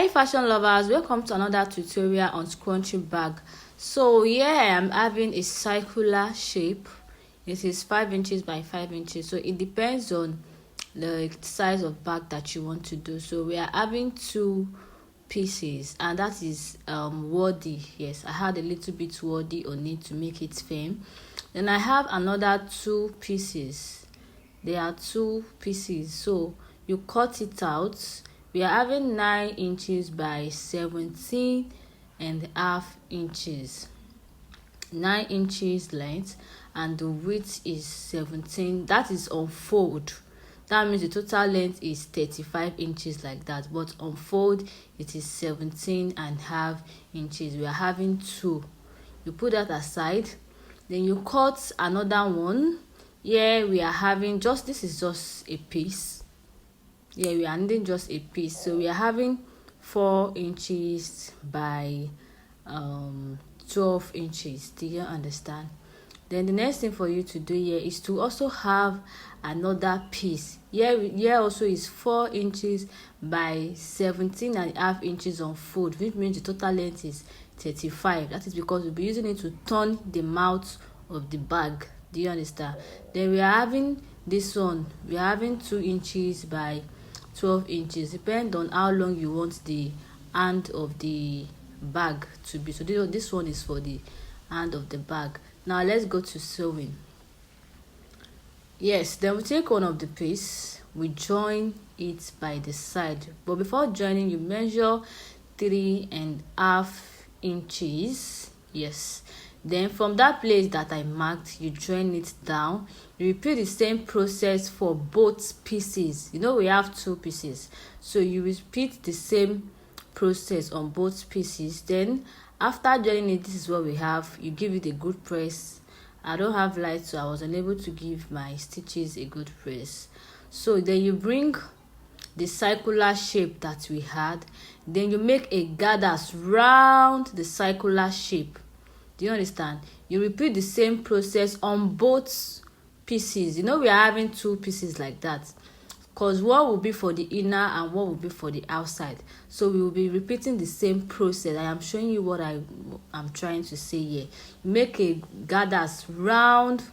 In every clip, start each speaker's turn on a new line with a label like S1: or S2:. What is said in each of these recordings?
S1: fashion lovers, welcome to another tutorial on scrunchy bag. So yeah, I'm having a circular shape. It is 5 inches by 5 inches, so it depends on the size of bag that you want to do. So we are having two pieces, and that is wordy. Yes, I had a little bit wordy on it to make it firm. Then I have another two pieces. There are two pieces, so you cut it out. We are having 9 inches by 17.5 inches. 9 inches length, and the width is 17. That is on fold. That means the total length is 35 inches like that, but on fold it is 17.5 inches. We are having two. You put that aside, then you cut another one. Here we are having this is just a piece. Yeah, we are needing just a piece, so we are having 4 inches by 12 inches. Do you understand? Then the next thing for you to do here is to also have another piece. Here also is 4 inches by 17.5 inches on fold, which means the total length is 35. That is because we'll be using it to turn the mouth of the bag. Do you understand? Then we are having this one. We are having 2 inches by 12 inches. Depend on how long you want the hand of the bag to be. So this one is for the hand of the bag. Now let's go to sewing. Yes, then we take one of the piece, we join it by the side, but before joining you measure 3.5 inches. Yes, then from that place that I marked, you join it down. You repeat the same process for both pieces. You know we have two pieces, so you repeat the same process on both pieces. Then after joining it, this is what we have. You give it a good press. I don't have light, so I was unable to give my stitches a good press. So then you bring the circular shape that we had, then you make a gathers round the circular shape. Do you understand? You repeat the same process on both pieces. You know we are having two pieces like that, because one will be for the inner and one will be for the outside. So we will be repeating the same process. I am showing you what I'm trying to say here. Make a gathers round.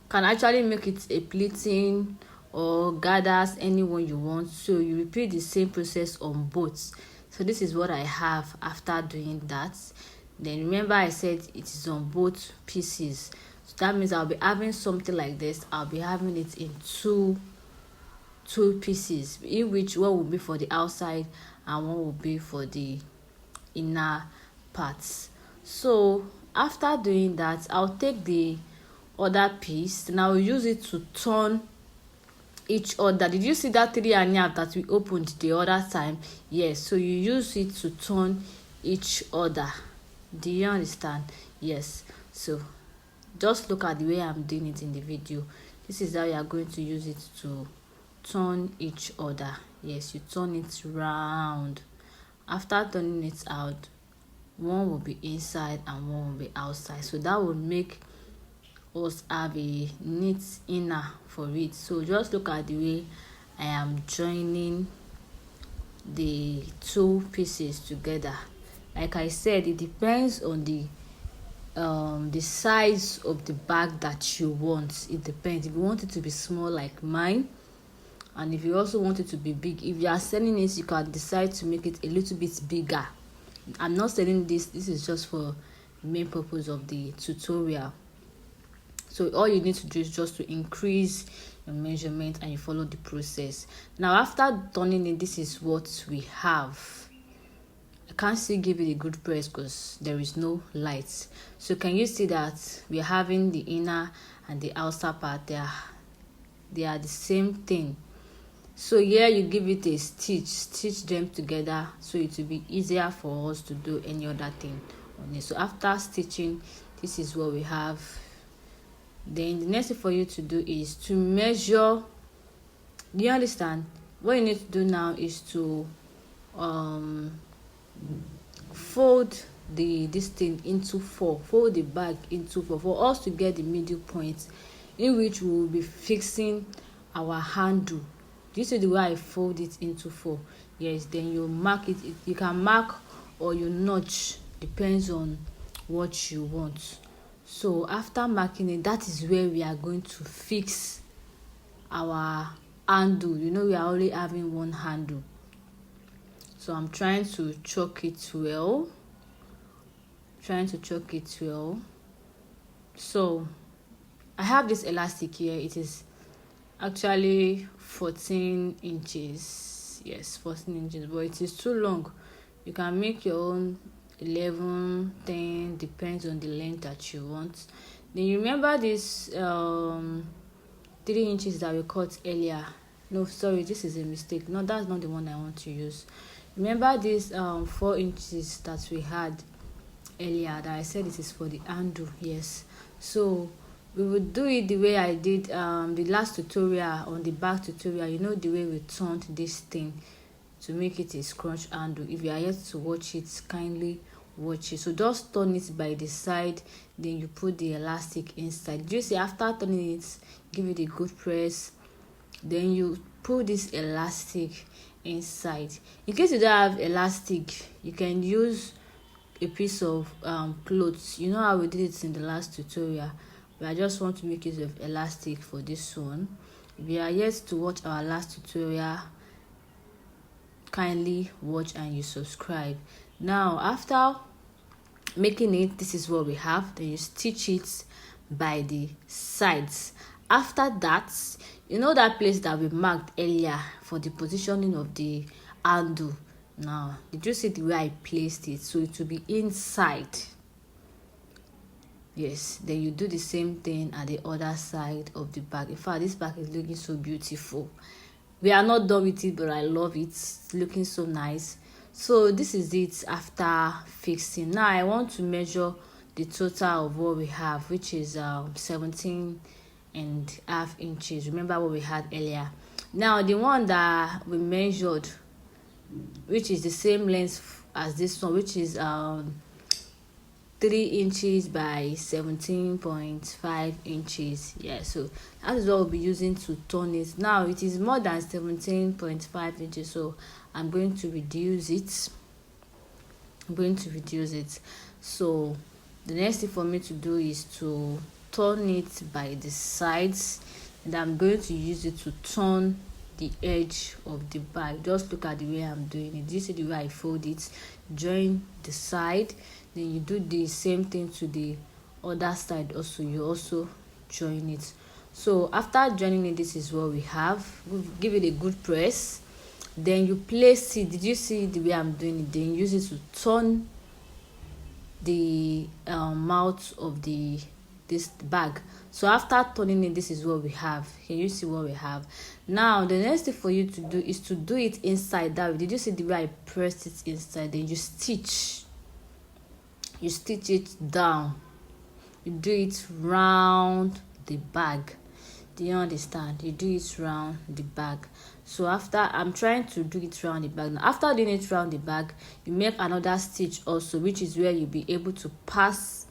S1: Can actually make it a pleating or gathers, anyone you want. So you repeat the same process on both. So this is what I have after doing that. Then remember I said it is on both pieces. So that means I'll be having something like this. I'll be having it in two pieces, in which one will be for the outside and one will be for the inner parts. So after doing that, I'll take the other piece and I'll use it to turn each other. Did you see that 3.5 that we opened the other time? Yes, so you use it to turn each other. Do you understand? Yes. So just look at the way I'm doing it in the video. This is how you are going to use it to turn each other. Yes, you turn it round. After turning it out, one will be inside and one will be outside. So that will make us have a neat inner for it. So just look at the way I am joining the two pieces together. Like I said, it depends on the size of the bag that you want. It depends. If you want it to be small like mine, and if you also want it to be big, if you are selling it, you can decide to make it a little bit bigger. I'm not selling this is just for the main purpose of the tutorial. So all you need to do is just to increase your measurement and you follow the process. Now after turning it, this is what we have. I can't still give it a good press because there is no light. So can you see that we're having the inner and the outer part? They are the same thing. So here you give it a stitch them together, so it will be easier for us to do any other thing on it. So after stitching, this is what we have. Then the next thing for you to do is to measure. Do you understand? What you need to do now is to fold this thing into 4. Fold the bag into 4 for us to get the middle point in which we will be fixing our handle. Do you see the way I fold it into 4? Yes, then you mark it. You can mark or you notch, depends on what you want. So after marking it, that is where we are going to fix our handle. You know, we are only having one handle, so I'm trying to choke it well. So I have this elastic here. It is actually 14 inches. Yes, 14 inches, but it is too long. You can make your own 11, 10, depends on the length that you want. Then you remember this 3 inches that we cut earlier. No, sorry, this is a mistake. No, that's not the one I want to use. Remember this 4 inches that we had earlier that I said it is for the handle. Yes, so we will do it the way I did the last tutorial on the back tutorial. You know, the way we turned this thing to make it a scrunch handle. If you are yet to watch it, kindly watch it. So just turn it by the side, then you put the elastic inside. You see, after turning it, give it a good press, then you put this elastic inside. In case you don't have elastic, you can use a piece of clothes. You know how we did it in the last tutorial, but I just want to make use of elastic for this one. If you are yet to watch our last tutorial, kindly watch and you subscribe. Now after making it, this is what we have. Then you stitch it by the sides. After that, you know that place that we marked earlier for the positioning of the handle. Now, did you see the way I placed it? So it will be inside. Yes, then you do the same thing at the other side of the bag. In fact, this bag is looking so beautiful. We are not done with it, but I love it. It's looking so nice. So this is it after fixing. Now I want to measure the total of what we have, which is 17.5 inches. Remember what we had earlier. Now the one that we measured, which is the same length as this one, which is 3 inches by 17.5 inches. Yeah, so that is what we'll be using to turn it. Now it is more than 17.5 inches, so I'm going to reduce it. So the next thing for me to do is to turn it by the sides, and I'm going to use it to turn the edge of the bag. Just look at the way I'm doing it. You see the way I fold it, join the side, then you do the same thing to the other side also. You also join it. So after joining it, this is what we have. Give it a good press, then you place it. Did you see the way I'm doing it? Then use it to turn the mouth of this bag. So after turning it, this is what we have. Can you see what we have? Now the next thing for you to do is to do it inside that way. Did you see the way I pressed it inside? Then you stitch it down. You do it round the bag. Do you understand? You do it round the bag. So after I'm trying to do it round the bag. Now after doing it round the bag, you make another stitch also, which is where you'll be able to pass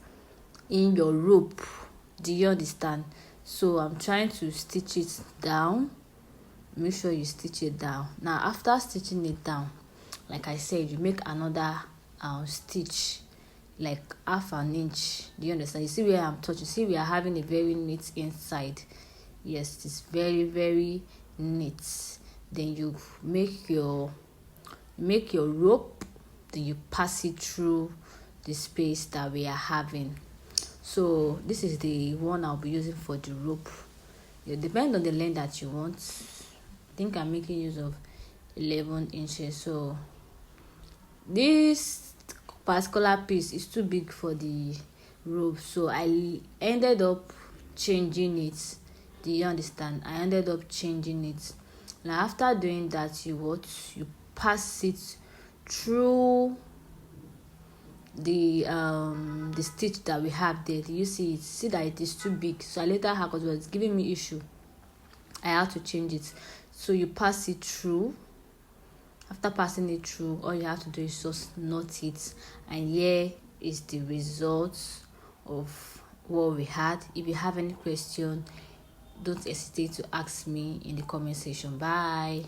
S1: in your rope. Do you understand? So I'm trying to stitch it down. Make sure you stitch it down. Now after stitching it down, like I said, you make another stitch like half an inch. Do you understand? You see where I'm touching? See, we are having a very neat inside. Yes, it's very, very neat. Then you make your rope, then you pass it through the space that we are having. So this is the one I'll be using for the rope. It depends on the length that you want. I think I'm making use of 11 inches. So this particular piece is too big for the rope, so I ended up changing it. Do you understand? I ended up changing it. Now after doing that, you pass it through the stitch that we have there. Do you see it? See that it is too big, so I later had, because it was giving me issue, I had to change it. So you pass it through. After passing it through, all you have to do is just knot it, and here is the result of what we had. If you have any question, don't hesitate to ask me in the comment section. Bye.